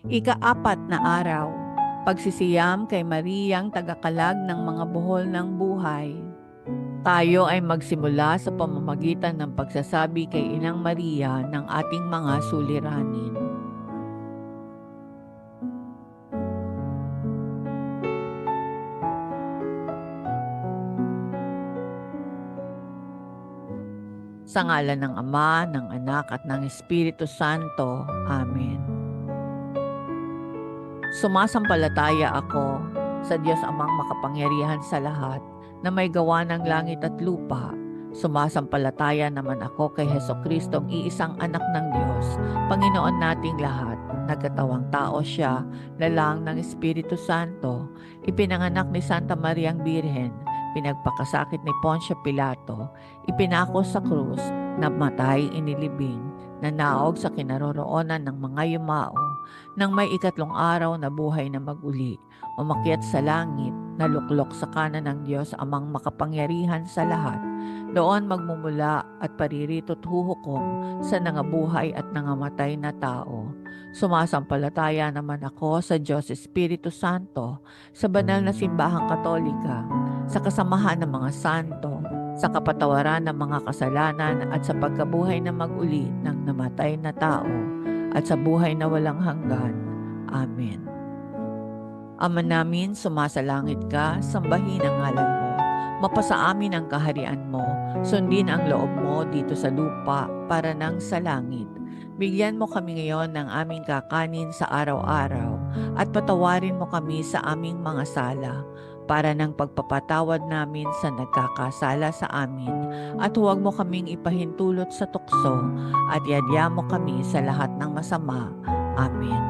Ika-4 na araw, pagsisiyam kay Mariyang tagakalag ng mga buhol ng buhay. Tayo ay magsimula sa pamamagitan ng pagsasabi kay Inang Maria ng ating mga suliranin. Sa ngalan ng Ama, ng Anak at ng Espiritu Santo. Amen. Sumasampalataya ako sa Diyos Amang makapangyarihan sa lahat na may gawa ng langit at lupa. Sumasampalataya naman ako kay Hesukristo, iisang anak ng Diyos, Panginoon nating lahat. Nagkatawang tao siya, lalang ng Espiritu Santo, ipinanganak ni Santa Mariang Birhen, pinagpakasakit ni Poncio Pilato, ipinako sa krus, namatay, inilibing, nanaog sa kinaroroonan ng mga yumao, nang may ikatlong araw na buhay na maguli, umakyat sa langit, naluklok sa kanan ng Diyos Amang makapangyarihan sa lahat. Doon magmumula at paririto't huhukom sa nangabuhay at nangamatay na tao. Sumasampalataya naman ako sa Diyos Espiritu Santo, sa banal na simbahang katolika, sa kasamahan ng mga santo, sa kapatawaran ng mga kasalanan at sa pagkabuhay na maguli ng namatay na tao at sa buhay na walang hanggan. Amen. Ama namin, sumasalangit ka, sambahin ang ngalan mo. Mapasa amin ang kaharian mo, sundin ang loob mo dito sa lupa para nang sa langit. Bigyan mo kami ngayon ng aming kakanin sa araw-araw at patawarin mo kami sa aming mga sala para ng pagpapatawad namin sa nagkakasala sa amin, at huwag mo kaming ipahintulot sa tukso at yadya mo kami sa lahat ng masama. Amen.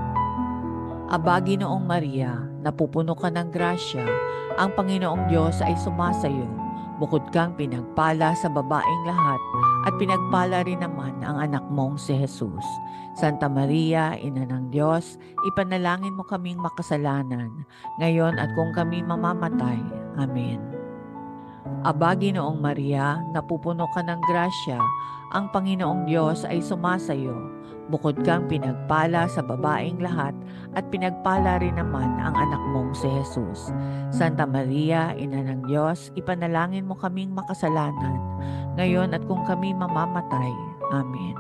Aba, Ginoong Maria, napupuno ka ng grasya, ang Panginoong Diyos ay sumasayo. Bukod kang pinagpala sa babaeng lahat, at pinagpala rin naman ang anak mong si Jesus. Santa Maria, Ina ng Diyos, ipanalangin mo kaming makasalanan, ngayon at kung kami mamamatay. Amen. Aba, Ginoong Maria, napupuno ka ng grasya, ang Panginoong Diyos ay sumasayo. Bukod kang pinagpala sa babaeng lahat, at pinagpala rin naman ang anak mong si Jesus. Santa Maria, Ina ng Diyos, ipanalangin mo kaming makasalanan, ngayon at kung kami mamamatay. Amen.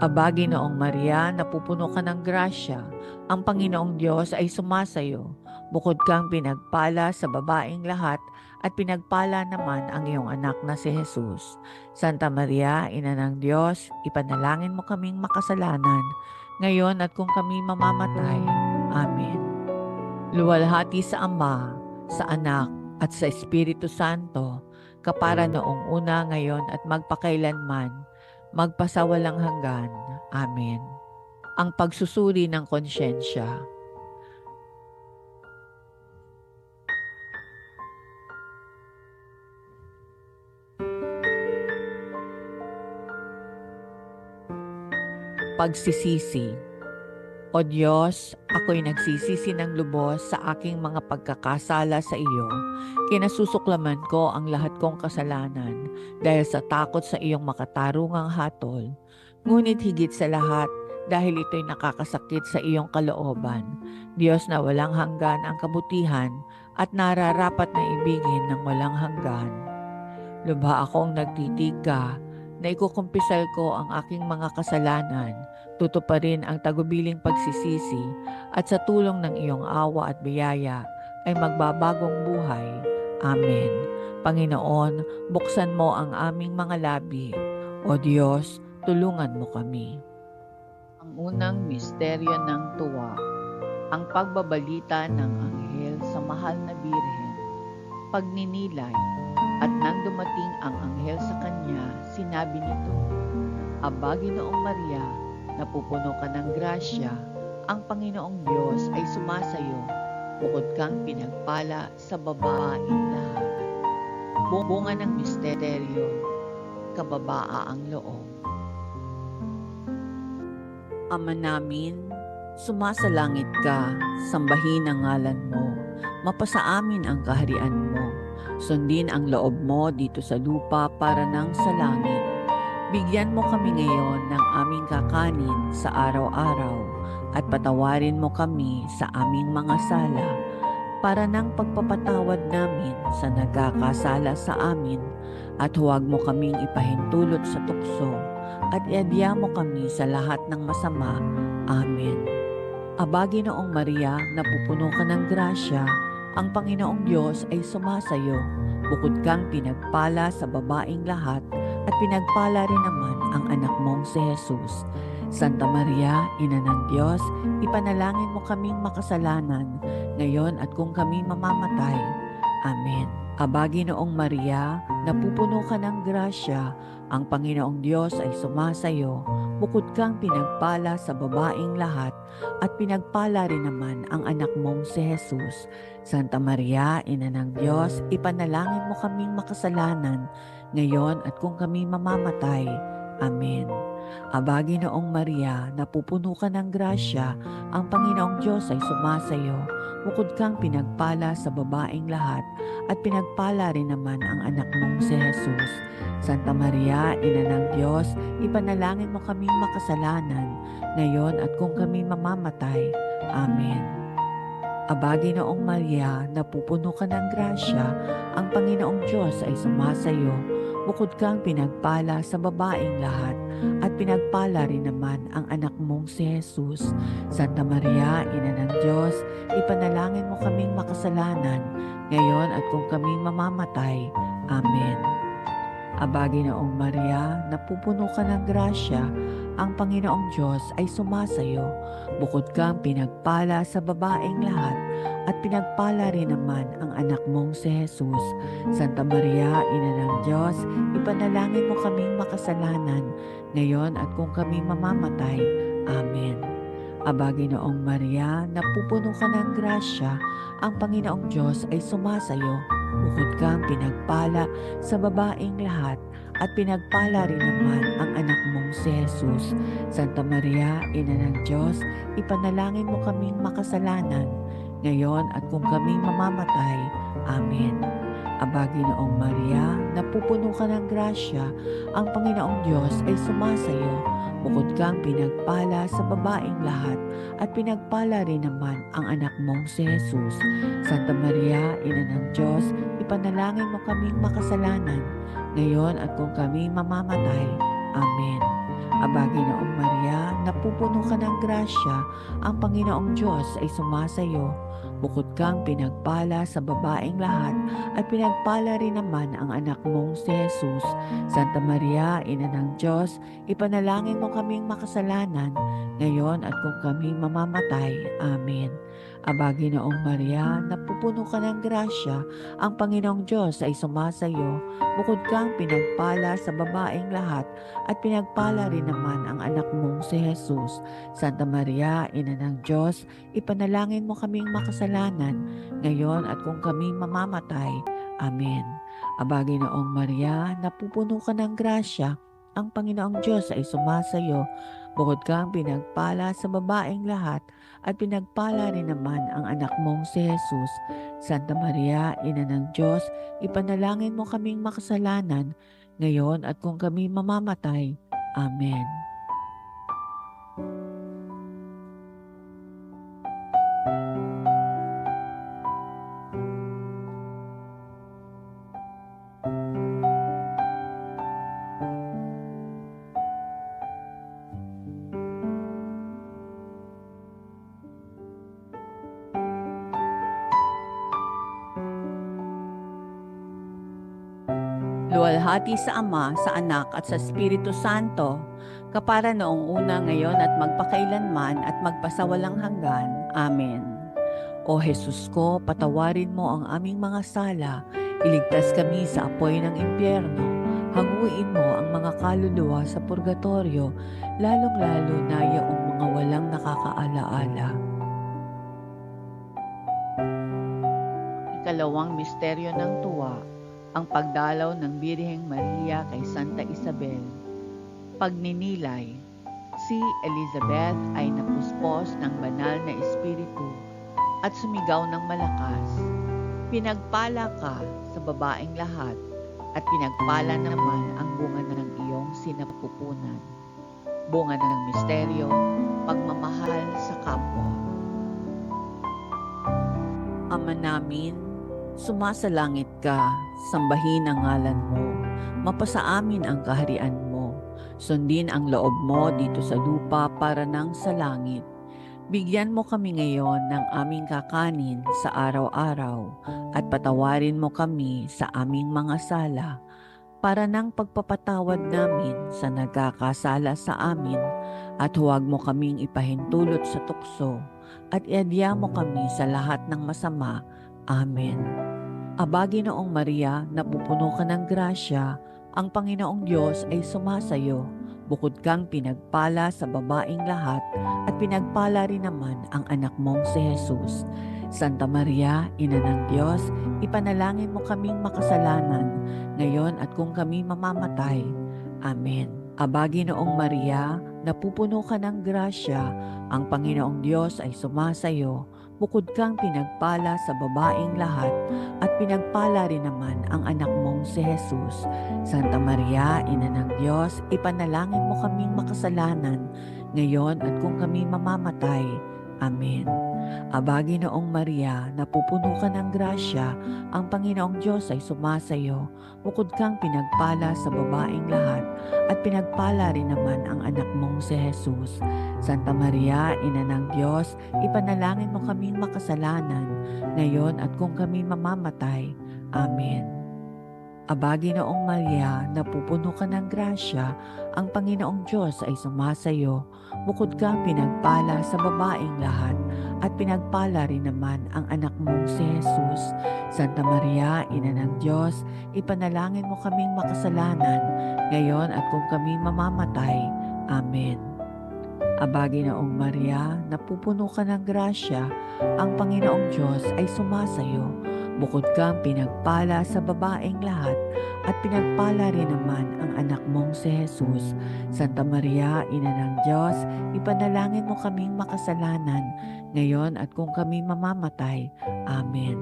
Aba, Ginoong Maria, napupuno ka ng grasya, ang Panginoong Diyos ay sumasayo. Bukod kang pinagpala sa babaeng lahat, at pinagpala naman ang iyong anak na si Jesus. Santa Maria, Ina ng Diyos, ipanalangin mo kaming makasalanan, ngayon at kung kami mamamatay. Amen. Luwalhati sa Ama, sa Anak, at sa Espiritu Santo, kapara noong una, ngayon at magpakailanman, magpasawalang hanggan. Amen. Ang pagsusuri ng konsyensya. Pagsisisi. O Diyos, ako'y nagsisisi ng lubos sa aking mga pagkakasala sa iyo. Kinasusuklaman ko ang lahat kong kasalanan dahil sa takot sa iyong makatarungang hatol. Ngunit higit sa lahat, dahil ito'y nakakasakit sa iyong kalooban, Diyos na walang hanggan ang kabutihan at nararapat na ibigin ng walang hanggan. Lubha akong nagtitig ka na ikukumpisal ko ang aking mga kasalanan, tutuparin ang tagubiling pagsisisi, at sa tulong ng iyong awa at biyaya ay magbabagong buhay. Amen. Panginoon, buksan mo ang aming mga labi. O Diyos, tulungan mo kami. Ang unang misteryo ng tuwa, ang pagbabalita ng anghel sa mahal na Birhen. Pagninilay. At nang dumating ang anghel sa kanya, sinabi nito, Aba, Ginoong Maria, napupuno ka ng grasya, ang Panginoong Diyos ay sumasayo, bukod kang pinagpala sa babaeng lahat. Bunga ng misteryo, kababaaang loob. Ama namin, sumasalangit ka, sambahin ang ngalan mo, mapasa amin ang kaharian mo. Sundin ang loob mo dito sa lupa para nang sa langit. Bigyan mo kami ngayon ng aming kakanin sa araw-araw at patawarin mo kami sa aming mga sala para ng pagpapatawad namin sa nagkakasala sa amin, at huwag mo kaming ipahintulot sa tukso at iadya mo kami sa lahat ng masama. Amen. Aba, Ginoong Maria, napupuno ka ng grasya, ang Panginoong Diyos ay sumasayo. Bukod kang pinagpala sa babaing lahat, at pinagpala rin naman ang anak mong si Jesus. Santa Maria, Ina ng Diyos, ipanalangin mo kaming makasalanan, ngayon at kung kami mamamatay. Amen. Aba, Ginoong Maria, napupuno ka ng grasya, ang Panginoong Diyos ay sumasayo. Bukod kang pinagpala sa babaing lahat, at pinagpala rin naman ang anak mong si Jesus. Santa Maria, Ina ng Diyos, ipanalangin mo kaming makasalanan, ngayon at kung kami mamamatay. Amen. Aba, Ginoong Maria, napupuno ka ng grasya, ang Panginoong Diyos ay sumasayo. Bukod kang pinagpala sa babaing lahat, at pinagpala rin naman ang anak mong si Jesus. Santa Maria, Ina ng Diyos, ipanalangin mo kaming makasalanan, ngayon at kung kami mamamatay. Amen. Aba, Ginoong Maria, napupuno ka ng grasya, ang Panginoong Diyos ay sumasayo. Bukod kang pinagpala sa babaing lahat, at pinagpala rin naman ang anak mong si Jesus. Santa Maria, Ina ng Diyos, ipanalangin mo kaming makasalanan, ngayon at kung kami mamamatay. Amen. Aba, Ginoong Maria, napupuno ka ng grasya, ang Panginoong Diyos ay sumasayo. Bukod kang pinagpala sa babaing lahat, at pinagpala rin naman ang anak mong si Jesus. Santa Maria, Ina ng Diyos, ipanalangin mo kaming makasalanan, ngayon at kung kami mamamatay. Amen. Aba, Ginoong Maria, napupuno ka ng grasya, ang Panginoong Diyos ay sumasayo. Bukod kang pinagpala sa babaing lahat, at pinagpala rin naman ang anak mong si Jesus. Santa Maria, Ina ng Diyos, ipanalangin mo kaming makasalanan, ngayon at kung kami mamamatay. Amen. Aba, Ginoong Maria, napupuno ka ng grasya, ang Panginoong Diyos ay sumasayo. Bukod kang pinagpala sa babaing lahat, at pinagpala rin naman ang anak mong si Jesus. Santa Maria, Ina ng Diyos, ipanalangin mo kaming makasalanan, ngayon at kung kami mamamatay. Amen. Aba, Ginoong Maria, napupuno ka ng grasya, ang Panginoong Diyos ay sumasayo. Bukod kang pinagpala sa babaing lahat, at pinagpala rin naman ang anak mong si Jesus. Santa Maria, Ina ng Diyos, ipanalangin mo kaming makasalanan, ngayon at kung kami mamamatay. Amen. Aba, Ginoong Maria, napupuno ka ng grasya, ang Panginoong Diyos ay sumasayo. Bukod kang pinagpala sa babaing lahat, at pinagpala rin naman ang anak mong si Jesus. Santa Maria, Ina ng Diyos, ipanalangin mo kaming makasalanan, ngayon at kung kami mamamatay. Amen. Aba, Ginoong Maria, napupuno ka ng grasya, ang Panginoong Diyos ay sumasayo. Bukod kang pinagpala sa babaing lahat, at pinagpala rin naman ang anak mong si Jesus. Santa Maria, Ina ng Diyos, ipanalangin mo kaming makasalanan, ngayon at kung kami mamamatay. Amen. Luwalhati sa Ama, sa Anak at sa Espiritu Santo, kapara noong una, ngayon at magpakailanman at magpasawalang hanggan. Amen. O Jesus ko, patawarin mo ang aming mga sala, iligtas kami sa apoy ng impyerno, hanguin mo ang mga kaluluwa sa purgatorio, lalong-lalo na yaong mga walang nakakaalaala. Ikalawang misteryo ng tuwa, ang pagdalaw ng Birheng Maria kay Santa Isabel. Pagninilay, si Elizabeth ay napuspos ng banal na espiritu at sumigaw ng malakas. Pinagpala ka sa babaeng lahat, at pinagpala naman ang bunga ng iyong sinapupunan. Bunga ng misteryo, Pagmamahal sa kapwa. Ama namin, sumasalangit ka, sambahin ang ngalan mo, mapasa amin ang kaharian mo, sundin ang loob mo dito sa lupa para nang sa langit. Bigyan mo kami ngayon ng aming kakanin sa araw-araw at patawarin mo kami sa aming mga sala para ng pagpapatawad namin sa nagkakasala sa amin at huwag mo kaming ipahintulot sa tukso at iadya mo kami sa lahat ng masama. Amen. Aba, Ginoong Maria, napupuno ka ng grasya, ang Panginoong Diyos ay sumasayo. Bukod kang pinagpala sa babaing lahat at pinagpala rin naman ang anak mong si Jesus. Santa Maria, Ina ng Diyos, ipanalangin mo kaming makasalanan, ngayon at kung kami mamamatay. Amen. Aba, Ginoong Maria, napupuno ka ng grasya, ang Panginoong Diyos ay sumasayo. Bukod kang pinagpala sa babaing lahat at pinagpala rin naman ang anak mong si Jesus. Santa Maria, Ina ng Diyos, ipanalangin mo kaming makasalanan, ngayon at kung kami mamamatay. Amen. Aba, Ginoong Maria, napupuno ka ng grasya, ang Panginoong Diyos ay sumasayo. Bukod kang pinagpala sa babaing lahat at pinagpala rin naman ang anak mong si Jesus. Santa Maria, Ina ng Diyos, ipanalangin mo kaming makasalanan, ngayon at kung kami mamamatay. Amen. Aba, Ginoong Maria, napupuno ka ng grasya, ang Panginoong Diyos ay sumasayo. Bukod kang pinagpala sa babaing lahat at pinagpala rin naman ang anak mong si Jesus. Santa Maria, Ina ng Diyos, ipanalangin mo kaming makasalanan, ngayon at kung kami mamamatay. Amen. Aba, Ginoong Maria, napupuno ka ng grasya, ang Panginoong Diyos ay sumasayo. Bukod kang pinagpala sa babaeng lahat at pinagpala rin naman ang anak mong si Jesus. Santa Maria, Ina ng Diyos, ipanalangin mo kaming makasalanan, ngayon at kung kami mamamatay. Amen.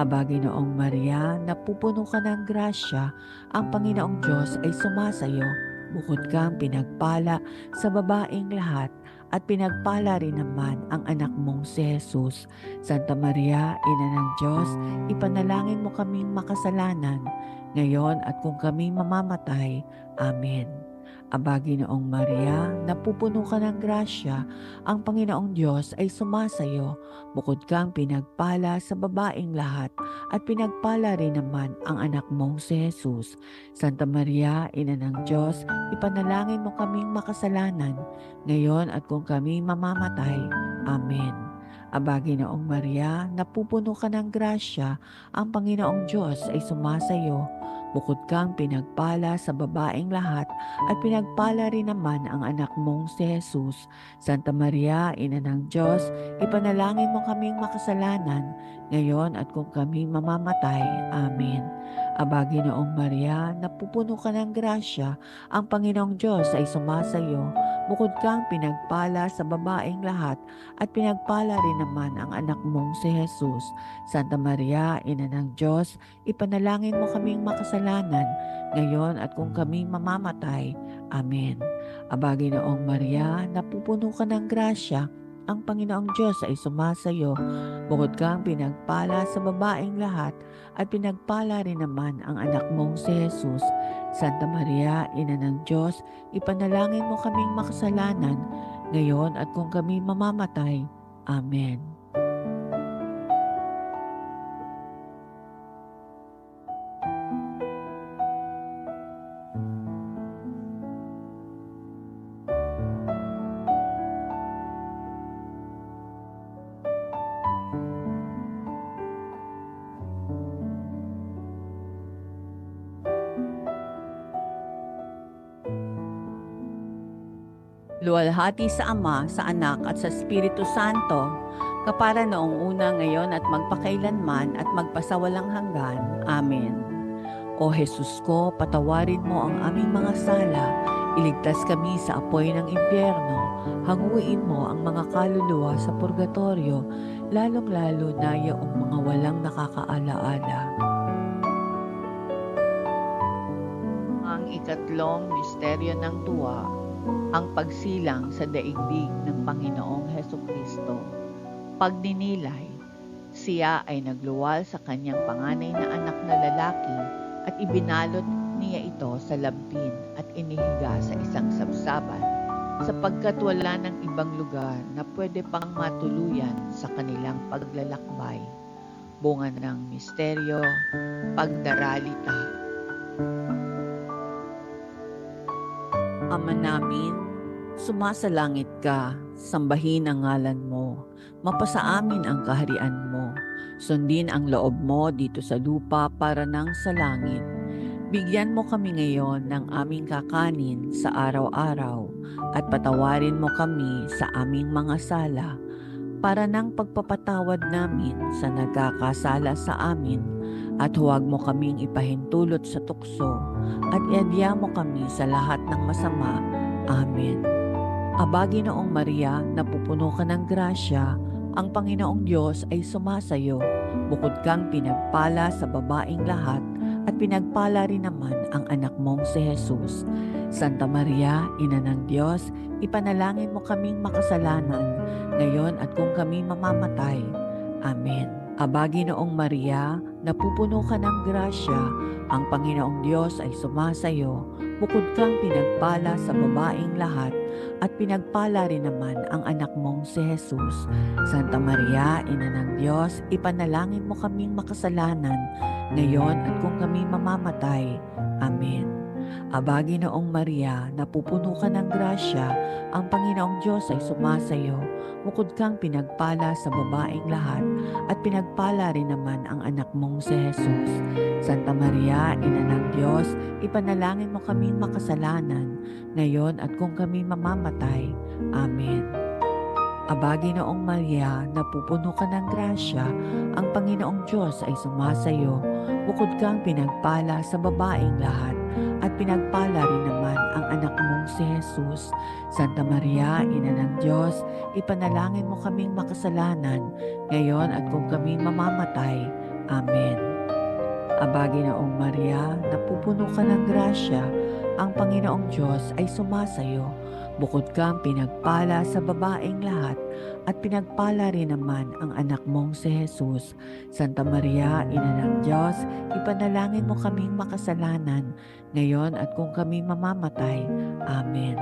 Aba, Ginoong Maria, napupuno ka ng grasya, ang Panginoong Diyos ay sumasayo. Bukod kang pinagpala sa babaeng lahat at pinagpala rin naman ang anak mong si Jesus. Santa Maria, Ina ng Diyos, ipanalangin mo kaming makasalanan, ngayon at kung kami mamamatay. Amen. Aba, Ginoong Maria, napupuno ka ng grasya, ang Panginoong Diyos ay sumasayo. Bukod kang pinagpala sa babaeng lahat at pinagpala rin naman ang anak mong si Jesus. Santa Maria, Ina ng Diyos, ipanalangin mo kaming makasalanan, ngayon at kung kami mamamatay. Amen. Aba, Ginoong Maria, napupuno ka ng grasya, ang Panginoong Diyos ay sumasayo. Bukod kang pinagpala sa babaeng lahat at pinagpala rin naman ang anak mong si Jesus. Santa Maria, Ina ng Diyos, ipanalangin mo kaming makasalanan, ngayon at kung kami mamamatay. Amen. Aba, Ginoong Maria, napupuno ka ng grasya, ang Panginoong Diyos ay sumasayo. Bukod kang pinagpala sa babaeng lahat at pinagpala rin naman ang anak mong si Jesus. Santa Maria, Ina ng Diyos, ipanalangin mo kaming makasalanan, ngayon at kung kami mamamatay. Amen. Aba, Ginoong Maria, napupuno ka ng grasya, ang Panginoong Diyos ay sumasayo. Bukod kang pinagpala sa babaeng lahat at pinagpala rin naman ang anak mong si Jesus. Santa Maria, Ina ng Diyos, ipanalangin mo kaming makasalanan, ngayon at kung kami mamamatay. Amen. Luwalhati sa Ama, sa Anak at sa Espiritu Santo, kapara noong una, ngayon at magpakailanman at magpasawalang hanggan. Amen. O Jesus ko, patawarin mo ang aming mga sala, iligtas kami sa apoy ng impyerno, hanguin mo ang mga kaluluwa sa purgatorio, lalong-lalo na yung mga walang nakakaalaala. Ang ikatlong misteryo ng tuwa, ang pagsilang sa daigdig ng Panginoong Hesukristo. Pagninilay, siya ay nagluwal sa kanyang panganay na anak na lalaki at ibinalot niya ito sa lampin at inihiga sa isang sabsaban, sapagkat wala ng ibang lugar na pwede pang matuluyan sa kanilang paglalakbay. Bunga ng misteryo, pagdaralita. Ama namin, sumasalangit ka, sambahin ang ngalan mo, mapasa amin ang kaharian mo, sundin ang loob mo dito sa lupa para nang sa langit. Bigyan mo kami ngayon ng aming kakanin sa araw-araw at patawarin mo kami sa aming mga sala para nang pagpapatawad namin sa nagkakasala sa amin, at huwag mo kaming ipahintulot sa tukso at iadya mo kami sa lahat ng masama. Amen. Aba, Ginoong Maria, napupuno ka ng grasya, ang Panginoong Diyos ay sumasayo. Bukod kang pinagpala sa babaeng lahat, at pinagpala rin naman ang anak mong si Jesus. Santa Maria, Ina ng Diyos, ipanalangin mo kaming makasalanan, ngayon at kung kami mamamatay. Amen. Aba, Ginoong Maria, napupuno ka ng grasya, ang Panginoong Diyos ay sumasayo. Bukod kang pinagpala sa babaeng lahat, at pinagpala rin naman ang anak mong si Jesus. Santa Maria, Ina ng Diyos, ipanalangin mo kaming makasalanan, ngayon at kung kami mamamatay. Amen. Aba, Ginoong Maria, napupuno ka ng grasya, ang Panginoong Diyos ay sumasayo. Bukod kang pinagpala sa babaeng lahat, at pinagpala rin naman ang anak mong si Jesus. Santa Maria, Ina ng Diyos, ipanalangin mo kaming makasalanan, ngayon at kung kami mamamatay. Amen. Aba, Ginoong Maria, napupuno ka ng grasya, ang Panginoong Diyos ay sumasayo. Bukod kang pinagpala sa babaeng lahat, at pinagpala rin naman ang anak mong si Jesus. Santa Maria, Ina ng Diyos, ipanalangin mo kaming makasalanan, ngayon at kung kami mamamatay. Amen. Aba, Ginoong Maria, napupuno ka ng grasya, ang Panginoong Diyos ay sumasayo. Bukod kang pinagpala sa babaeng lahat, at pinagpala rin naman ang anak mong si Jesus. Santa Maria, Ina ng Diyos, ipanalangin mo kaming makasalanan, ngayon at kung kami mamamatay. Amen.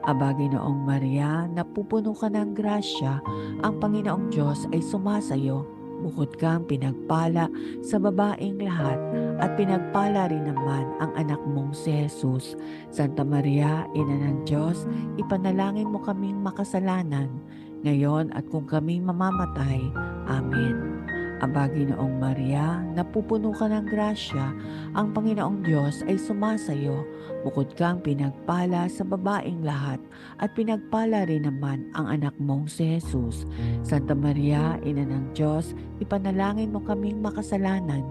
Aba, Ginoong Maria, napupuno ka ng grasya, ang Panginoong Diyos ay sumasayo. Bukod kang pinagpala sa babaeng lahat, at pinagpala rin naman ang anak mong si Jesus. Santa Maria, Ina ng Diyos, ipanalangin mo kaming makasalanan, ngayon at kung kami mamamatay. Amen. Aba, Ginoong Maria, napupuno ka ng grasya, ang Panginoong Diyos ay sumasayo. Bukod kang pinagpala sa babaeng lahat, at pinagpala rin naman ang anak mong si Jesus. Santa Maria, Ina ng Diyos, ipanalangin mo kaming makasalanan,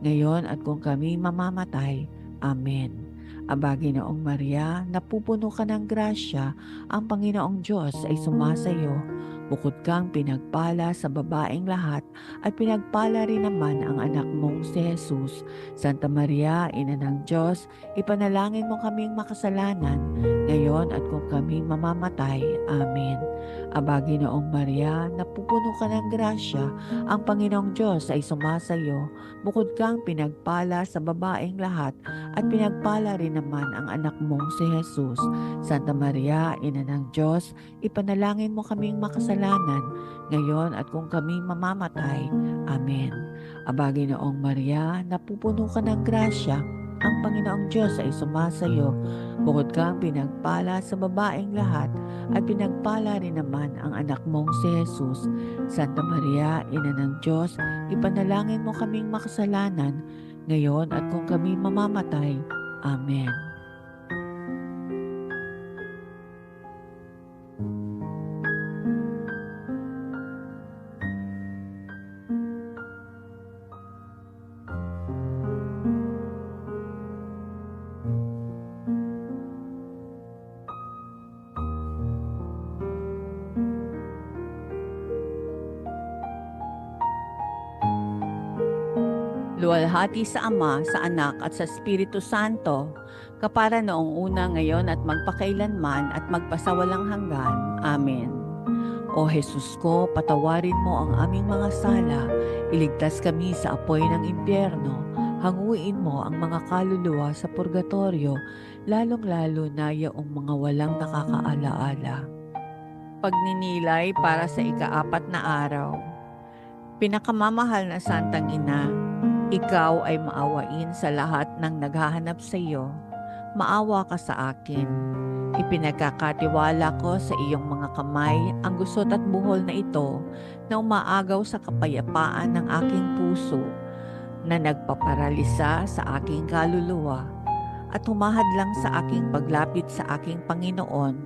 ngayon at kung kami mamamatay. Amen. Aba, Ginoong Maria, napupuno ka ng grasya, ang Panginoong Diyos ay sumasayo. Bukod kang pinagpala sa babaeng lahat, at pinagpala rin naman ang anak mong si Jesus. Santa Maria, Ina ng Diyos, ipanalangin mo kaming makasalanan, ngayon at kung kami mamamatay. Amen. Aba, Ginoong Maria, napupuno ka ng grasya, ang Panginoong Diyos ay sumasayo. Bukod kang pinagpala sa babaeng lahat, at pinagpala rin naman ang anak mong si Jesus. Santa Maria, Ina ng Diyos, ipanalangin mo kaming makasalanan, ngayon at kung kami mamamatay. Amen. Aba, Ginoong Maria, napupuno ka ng grasya, ang Panginoong Diyos ay sumasayo. Bukod kang pinagpala sa babaeng lahat, at pinagpala rin naman ang anak mong si Jesus. Santa Maria, Ina ng Diyos, ipanalangin mo kaming makasalanan, ngayon at kung kami mamamatay. Amen. Luwalhati sa Ama, sa Anak at sa Espiritu Santo, kapara noong una, ngayon at magpakailanman at magpasawalang hanggan. Amen. O Jesus ko, patawarin mo ang aming mga sala, iligtas kami sa apoy ng impyerno, hanguin mo ang mga kaluluwa sa purgatorio, lalong-lalo na yaong mga walang nakakaalaala. Pagninilay para sa ikaapat na araw. Pinakamamahal na Santang Ina, ikaw ay maawain sa lahat ng naghahanap sa iyo. Maawa ka sa akin. Ipinagkakatiwala ko sa iyong mga kamay ang gusot at buhol na ito na umaagaw sa kapayapaan ng aking puso, na nagpaparalisa sa aking kaluluwa at humahadlang sa aking paglapit sa aking Panginoon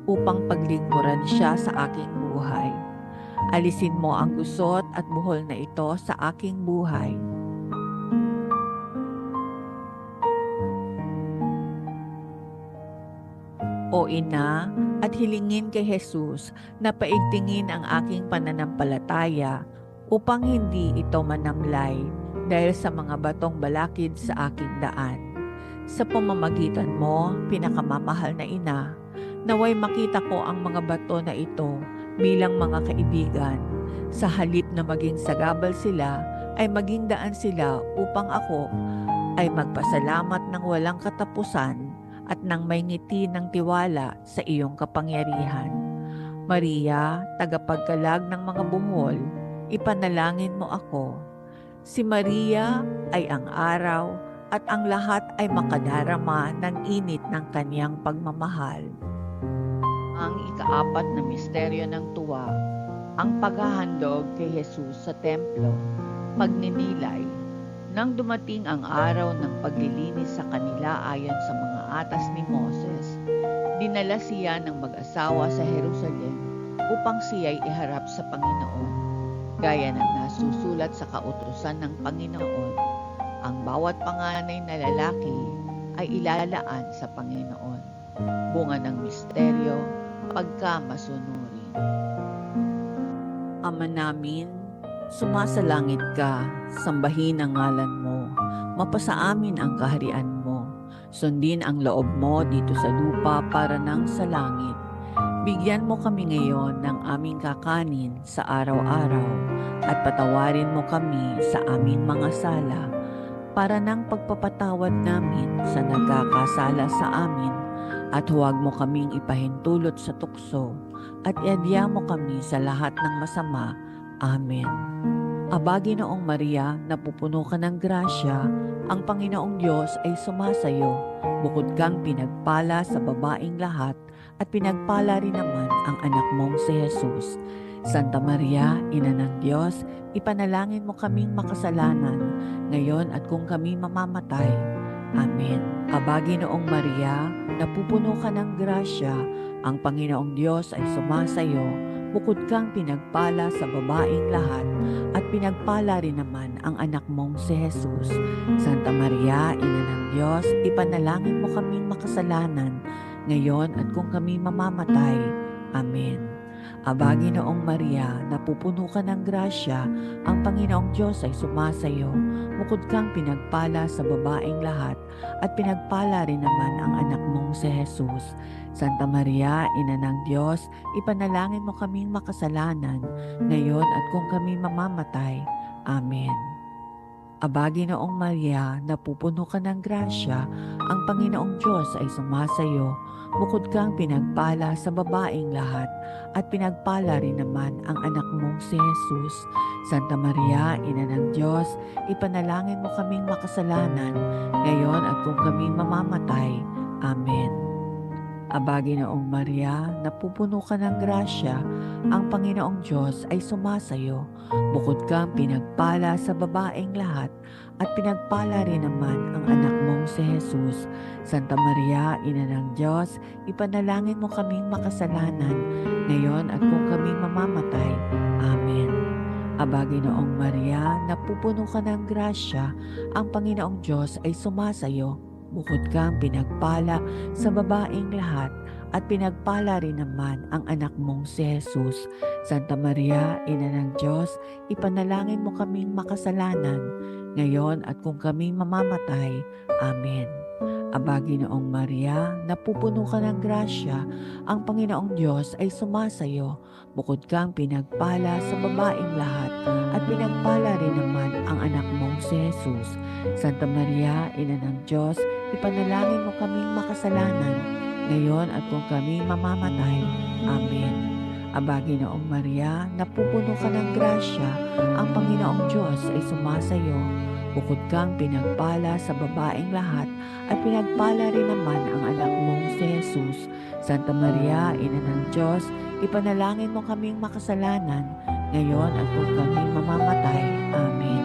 upang paglingkuran siya sa aking buhay. Alisin mo ang gusot at buhol na ito sa aking buhay. O Ina, at hilingin kay Jesus na paigtingin ang aking pananampalataya upang hindi ito manamlay dahil sa mga batong balakid sa aking daan. Sa pamamagitan mo, pinakamamahal na Ina, naway makita ko ang mga bato na ito bilang mga kaibigan. Sa halip na maging sagabal sila, ay maging daan sila upang ako ay magpasalamat ng walang katapusan at nang may ngiti ng tiwala sa iyong kapangyarihan. Maria, tagapagkalag ng mga buhol, ipanalangin mo ako. Si Maria ay ang araw at ang lahat ay makadarama ng init ng kaniyang pagmamahal. Ang ikaapat na misteryo ng tuwa, ang paghahandog kay Jesus sa templo, pagninilay. Nang dumating ang araw ng paglilinis sa kanila ayon sa mga atas ni Moses, dinala siya ng mag-asawa sa Jerusalem upang siya'y iharap sa Panginoon. Gaya ng nasusulat sa kautusan ng Panginoon, ang bawat panganay na lalaki ay ilalaan sa Panginoon. Bunga ng misteryo, pagkamasunurin. Ama namin, sumasalangit ka, sambahin ang ngalan mo, mapasa amin ang kaharian mo, sundin ang loob mo dito sa lupa para nang sa langit. Bigyan mo kami ngayon ng aming kakanin sa araw-araw at patawarin mo kami sa aming mga sala para nang pagpapatawad namin sa nagkakasala sa amin, at huwag mo kaming ipahintulot sa tukso at iadya mo kami sa lahat ng masama. Amen. Aba, Ginoong Maria, napupuno ka ng grasya, ang Panginoong Diyos ay sumasayo. Bukod kang pinagpala sa babaing lahat, at pinagpala rin naman ang anak mong si Jesus. Santa Maria, Ina ng Diyos, ipanalangin mo kaming makasalanan, ngayon at kung kami mamamatay. Amen. Aba, Ginoong Maria, napupuno ka ng grasya, ang Panginoong Diyos ay sumasayo. Bukod kang pinagpala sa babaing lahat, at pinagpala rin naman ang anak mong si Jesus. Santa Maria, Ina ng Diyos, ipanalangin mo kaming makasalanan, ngayon at kung kami mamamatay. Amen. Aba, Ginoong Maria, napupuno ka ng grasya, ang Panginoong Diyos ay sumasayo. Bukod kang pinagpala sa babaing lahat, at pinagpala rin naman ang anak mong si Jesus. Santa Maria, Ina ng Diyos, ipanalangin mo kaming makasalanan, ngayon at kung kami mamamatay. Amen. Aba, Ginoong Maria, napupuno ka ng grasya, ang Panginoong Diyos ay sumasayo. Bukod kang pinagpala sa babaing lahat, at pinagpala rin naman ang anak mong si Jesus. Santa Maria, Ina ng Diyos, ipanalangin mo kaming makasalanan, ngayon at kung kami mamamatay. Amen. Aba, Ginoong Maria, napupuno ka ng grasya, ang Panginoong Diyos ay sumasayo. Bukod kang pinagpala sa babaeng lahat, at pinagpala rin naman ang anak mong si Jesus. Santa Maria, Ina ng Diyos, ipanalangin mo kaming makasalanan, ngayon at kung kami mamamatay. Amen. Aba, Ginoong Maria, napupuno ka ng grasya, ang Panginoong Diyos ay sumasayo. Bukod kang pinagpala sa babaeng lahat, at pinagpala rin naman ang anak mong si Jesus. Santa Maria, Ina ng Diyos, ipanalangin mo kaming makasalanan, ngayon at kung kami mamamatay. Amen. Aba, Ginoong Maria, napupuno ka ng grasya, ang Panginoong Diyos ay sumasayo. Bukod kang pinagpala sa babaeng lahat, at pinagpala rin naman ang anak mong si Jesus. Santa Maria, Ina ng Diyos, ipanalangin mo kaming makasalanan, ngayon at kung kami mamamatay. Amen. Aba, Ginoong Maria, napupuno ka ng grasya, ang Panginoong Diyos ay sumasayo. Bukod kang pinagpala sa babaeng lahat, at pinagpala rin naman ang anak mong si Jesus. Santa Maria, Ina ng Diyos, ipanalangin mo kaming makasalanan, ngayon at kung kami mamamatay. Amen.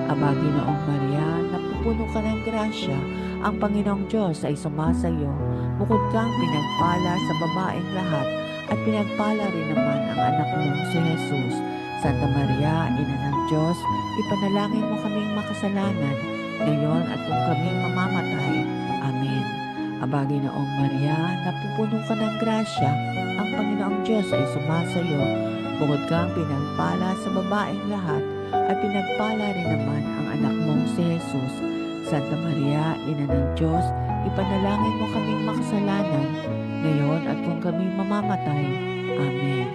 Aba, Ginoong Maria, napupuno ka ng grasya, ang Panginoong Diyos ay sumasayo. Bukod kang pinagpala sa babaeng lahat, at pinagpala rin naman ang anak mong si Jesus. Santa Maria, Ina ng Diyos, ipanalangin mo kaming makasalanan, ngayon at kung kami mamamatay. Amen. Aba, Ginoong Maria, napupuno ka ng grasya, ang Panginoong Diyos ay sumasayo. Bukod kang pinagpala sa babaeng lahat, at pinagpala rin naman ang anak mong si Jesus. Santa Maria, Ina ng Diyos, ipanalangin mo kaming makasalanan, ngayon at kung kami mamamatay. Amen.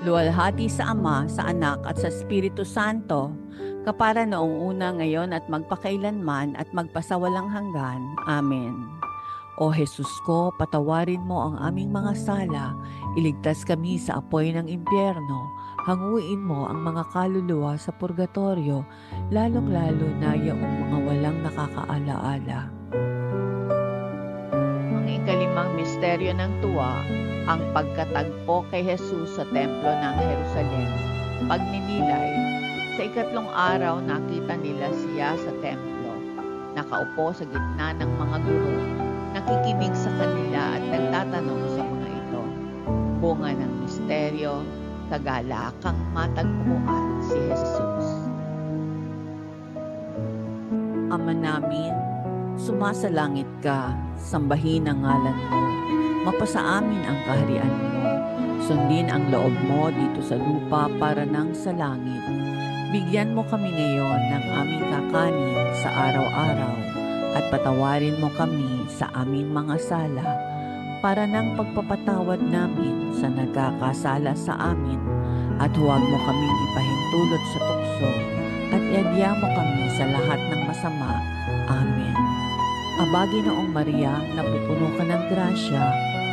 Luwalhati sa Ama, sa Anak at sa Espiritu Santo, kapara noong una, ngayon at magpakailanman at magpasawalang hanggan. Amen. O Jesus ko, patawarin mo ang aming mga sala, iligtas kami sa apoy ng impyerno, hanguin mo ang mga kaluluwa sa purgatorio, lalong-lalo na yung mga walang nakakaalaala. Ang ikalimang misteryo ng tuwa, ang pagkatagpo kay Jesus sa templo ng Jerusalem. Pagninilay, sa ikatlong araw nakita nila siya sa templo, nakaupo sa gitna ng mga guro, nakikinig sa kanila at nagtatanong sa mga ito. Bunga ng misteryo, kagalakang matagpuan si Jesus. Ama namin, sumasalangit ka, sambahin ang ngalan mo. Mapasa amin ang kaharian mo. Sundin ang loob mo dito sa lupa para nang sa langit. Bigyan mo kami ngayon ng aming kakanin sa araw-araw at patawarin mo kami sa aming mga sala para nang pagpapatawad namin sa nagkakasala sa amin, at huwag mo kaming ipahintulot sa tukso at iadya mo kami sa lahat ng masama. Amen. Aba, Ginoong Maria, napupuno ka ng grasya,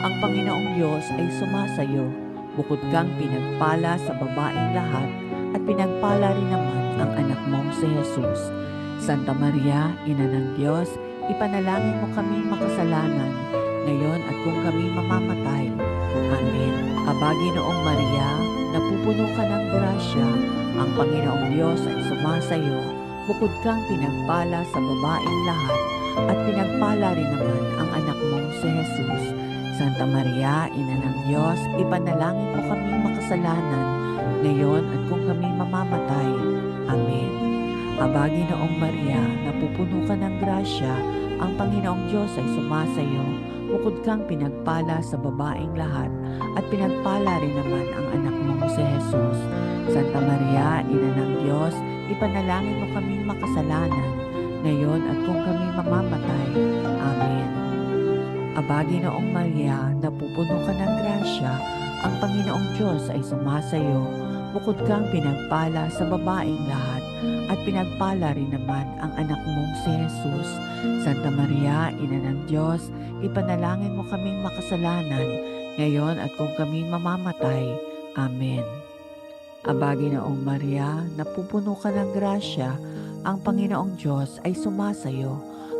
ang Panginoong Diyos ay sumasayo. Bukod kang pinagpala sa babaeng lahat, at pinagpala rin naman ang anak mong si Jesus. Santa Maria, Ina ng Diyos, ipanalangin mo kaming makasalanan, ngayon at kung kami mamamatay. Amen. Aba, Ginoong Maria, napupuno ka ng grasya, ang Panginoong Diyos ay sumasayo. Bukod kang pinagpala sa babaeng lahat, at pinagpala rin naman ang anak mong si Jesus. Santa Maria, Ina ng Diyos, ipanalangin mo kaming makasalanan, ngayon at kung kami mamamatay. Amen. Aba, Ginoong Maria, napupuno ka ng grasya, ang Panginoong Diyos ay sumasayo. Bukod kang pinagpala sa babaeng lahat, at pinagpala rin naman ang anak mong si Jesus. Santa Maria, Ina ng Diyos, ipanalangin mo kaming makasalanan, ngayon at kung kami mamamatay. Amen. Aba, Ginoong Maria, napupuno ka ng grasya, ang Panginoong Diyos ay sumasayo. Bukod kang pinagpala sa babaeng lahat, at pinagpala rin naman ang anak mong si Jesus. Santa Maria, Ina ng Diyos, ipanalangin mo kaming makasalanan, ngayon at kung kami mamamatay. Amen. Aba, Ginoong Maria, napupuno ka ng grasya, ang Panginoong Diyos ay sumasayo.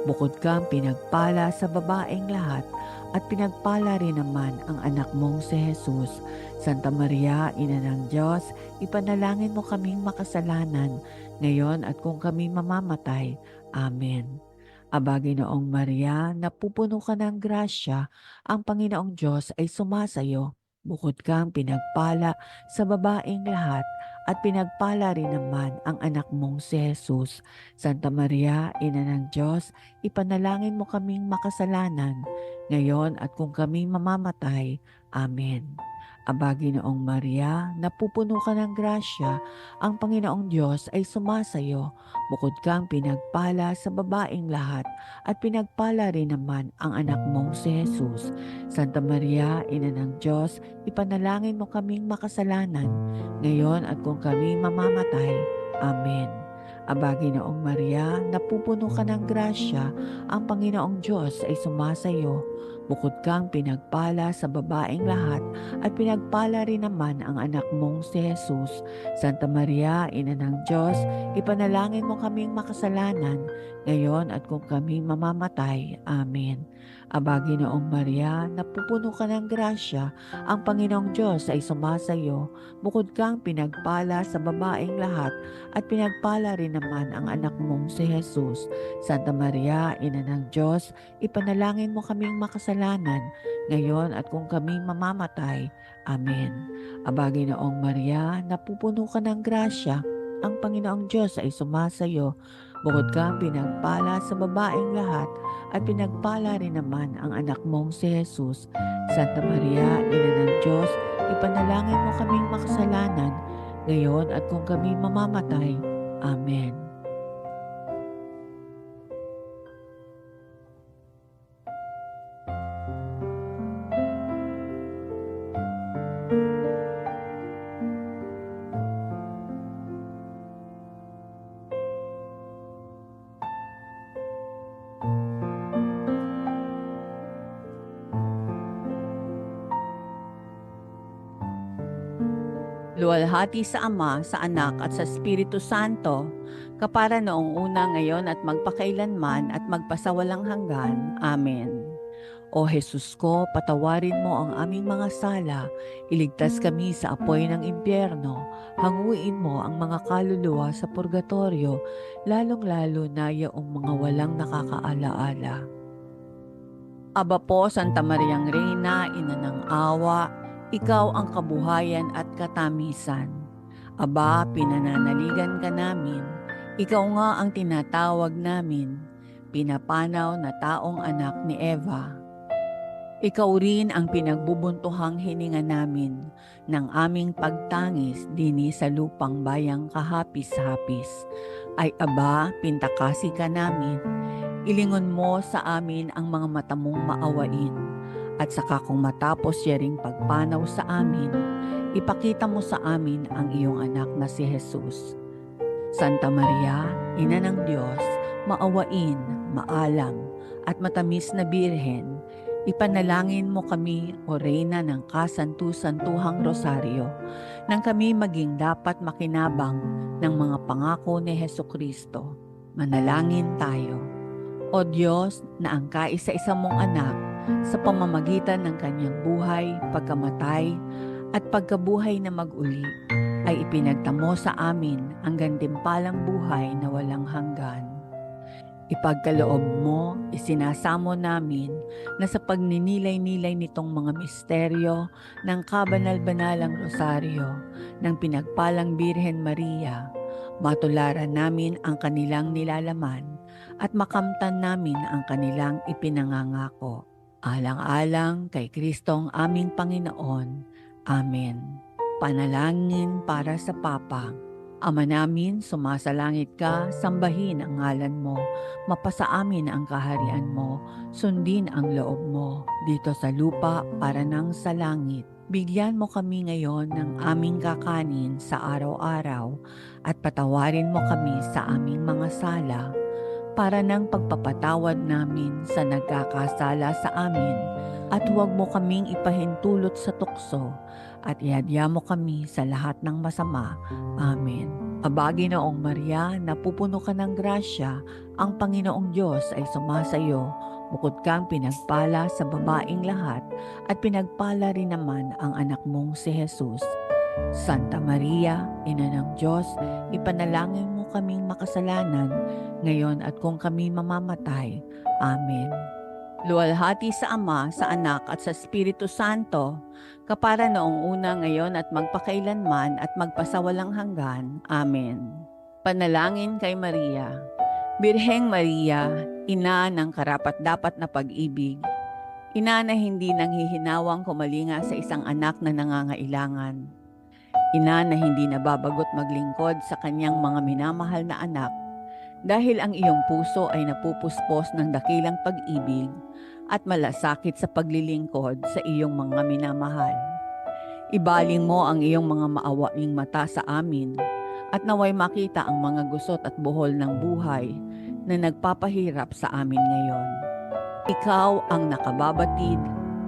Bukod kang pinagpala sa babaeng lahat, at pinagpala rin naman ang anak mong si Jesus. Santa Maria, Ina ng Diyos, ipanalangin mo kaming makasalanan, ngayon at kung kami mamamatay. Amen. Aba, Ginoong Maria, napupuno ka ng grasya, ang Panginoong Diyos ay sumasayo. Bukod kang pinagpala sa babaeng lahat, at pinagpala rin naman ang anak mong si Jesus. Santa Maria, Ina ng Diyos, ipanalangin mo kaming makasalanan, ngayon at kung kami mamamatay. Amen. Aba, Ginoong Maria, napupuno ka ng grasya, ang Panginoong Diyos ay sumasayo. Bukod kang pinagpala sa babaeng lahat, at pinagpala rin naman ang anak mong si Jesus. Santa Maria, Ina ng Diyos, ipanalangin mo kaming makasalanan, ngayon at kung kami mamamatay. Amen. Aba, Ginoong Maria, napupuno ka ng grasya, ang Panginoong Diyos ay sumasayo. Bukod kang pinagpala sa babaeng lahat, at pinagpala rin naman ang anak mong si Jesus. Santa Maria, Ina ng Diyos, ipanalangin mo kaming makasalanan, ngayon at kung kami mamamatay. Amen. Aba, Ginoong Maria, napupuno ka ng grasya, ang Panginoong Diyos ay sumasayo. Bukod kang pinagpala sa babaeng lahat, at pinagpala rin naman ang anak mong si Jesus. Santa Maria, Ina ng Diyos, ipanalangin mo kaming makasalanan, ngayon at kung kami mamamatay. Amen. Aba, Ginoong Maria, napupuno ka ng grasya, ang Panginoong Diyos ay sumasayo. Bukod kang pinagpala sa babaeng lahat, at pinagpala rin naman ang anak mong si Jesus. Santa Maria, Ina ng Diyos, ipanalangin mo kaming makasalanan, ngayon at kung kami mamamatay. Amen. Luwalhati sa Ama, sa Anak at sa Espiritu Santo, kapara noong una, ngayon at magpakailanman at magpasawalang hanggan. Amen. O Jesus ko, patawarin mo ang aming mga sala, iligtas kami sa apoy ng impyerno, hanguin mo ang mga kaluluwa sa purgatorio, lalong-lalo na yaong mga walang nakakaalaala. Aba po, Santa Mariang Reyna, Ina ng Awa, ikaw ang kabuhayan at katamisan. Aba, pinananaligan ka namin, ikaw nga ang tinatawag namin, pinapanaw na taong anak ni Eva. Ikaw rin ang pinagbubuntuhang hininga namin ng aming pagtangis dini sa lupang bayang kahapis-hapis. Ay aba, pintakasi ka namin, ilingon mo sa amin ang mga mata mong maawain, at saka kung matapos yaring pagpanaw sa amin, ipakita mo sa amin ang iyong anak na si Jesus. Santa Maria, Ina ng Diyos, maawain, maalam, at matamis na Birhen, ipanalangin mo kami, O Reyna ng Kasantu-Santuhang Rosaryo, nang kami maging dapat makinabang ng mga pangako ni Hesukristo. Manalangin tayo. O Diyos, na ang kaisa-isa mong anak, sa pamamagitan ng kanyang buhay, pagkamatay, at pagkabuhay na mag-uli, ay ipinagtamo sa amin ang gantimpalang buhay na walang hanggan. Ipagkaloob mo, isinasamo namin na sa pagninilay-nilay nitong mga misteryo ng kabanal-banalang rosaryo ng pinagpalang Birhen Maria, matularan namin ang kanilang nilalaman at makamtan namin ang kanilang ipinangangako. Alang-alang kay Kristong aming Panginoon. Amen. Panalangin para sa Papa. Ama namin, sumasalangit ka, sambahin ang ngalan mo, mapasa amin ang kaharian mo, sundin ang loob mo, dito sa lupa para nang sa langit. Bigyan mo kami ngayon ng aming kakanin sa araw-araw, at patawarin mo kami sa aming mga sala, para ng pagpapatawad namin sa nagkakasala sa amin, at huwag mo kaming ipahintulot sa tukso, at ihadya mo kami sa lahat ng masama. Amen. Aba, Ginoong Maria, napupuno ka ng grasya, ang Panginoong Diyos ay sumasayo. Bukod kang pinagpala sa babaing lahat, at pinagpala rin naman ang anak mong si Jesus. Santa Maria, Ina ng Diyos, ipanalangin mo kaming makasalanan, ngayon at kung kami mamamatay. Amen. Luwalhati sa Ama, sa Anak at sa Espiritu Santo, kapara noong una, ngayon at magpakailanman at magpasawalang hanggan. Amen. Panalangin kay Maria. Birheng Maria, ina ng karapat-dapat na pag-ibig, ina na hindi nanghihinawang kumalinga sa isang anak na nangangailangan, ina na hindi nababagot maglingkod sa kanyang mga minamahal na anak, dahil ang iyong puso ay napupuspos ng dakilang pag-ibig at malasakit sa paglilingkod sa iyong mga minamahal. Ibaling mo ang iyong mga maawaing mata sa amin, at naway makita ang mga gusot at buhol ng buhay na nagpapahirap sa amin ngayon. Ikaw ang nakababatid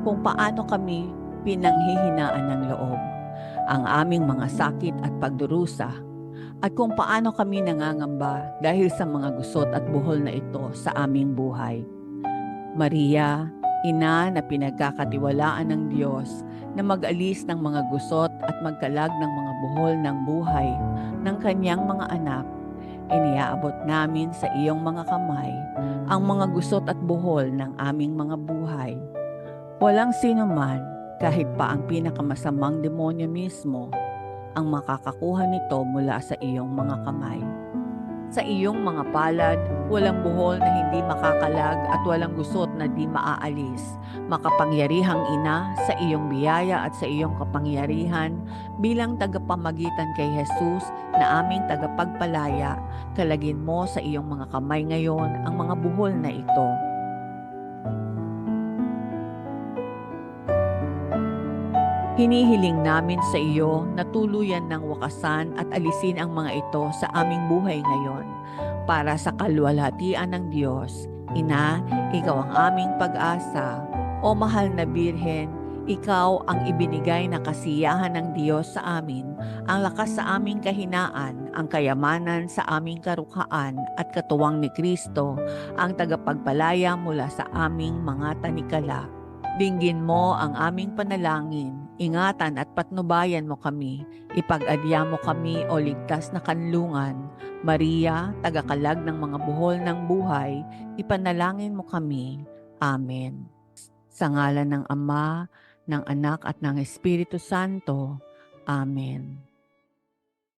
kung paano kami pinanghihinaan ng loob, ang aming mga sakit at pagdurusa, at kung paano kami nangangamba dahil sa mga gusot at buhol na ito sa aming buhay. Maria, ina na pinagkakatiwalaan ng Diyos na mag-alis ng mga gusot at magkalag ng mga buhol ng buhay ng kanyang mga anak, iniaabot namin sa iyong mga kamay ang mga gusot at buhol ng aming mga buhay. Walang sino man, kahit pa ang pinakamasamang demonyo mismo, ang makakakuha nito mula sa iyong mga kamay. Sa iyong mga palad, walang buhol na hindi makakalag at walang gusot na di maaalis. Makapangyarihang ina, sa iyong biyaya at sa iyong kapangyarihan, bilang tagapamagitan kay Jesus na aming tagapagpalaya, kalagin mo sa iyong mga kamay ngayon ang mga buhol na ito. Hinihiling namin sa iyo na tuluyan ng wakasan at alisin ang mga ito sa aming buhay ngayon. Para sa kaluwalhatian ng Diyos, Ina, ikaw ang aming pag-asa. O mahal na Birhen, ikaw ang ibinigay na kasiyahan ng Diyos sa amin, ang lakas sa aming kahinaan, ang kayamanan sa aming karukhaan, at katuwang ni Kristo, ang tagapagpalaya mula sa aming mga tanikala. Dinggin mo ang aming panalangin, ingatan at patnubayan mo kami, ipag-adya mo kami o ligtas na kanlungan. Maria, tagakalag ng mga buhol ng buhay, ipanalangin mo kami. Amen. Sa ngalan ng Ama, ng Anak at ng Espiritu Santo. Amen.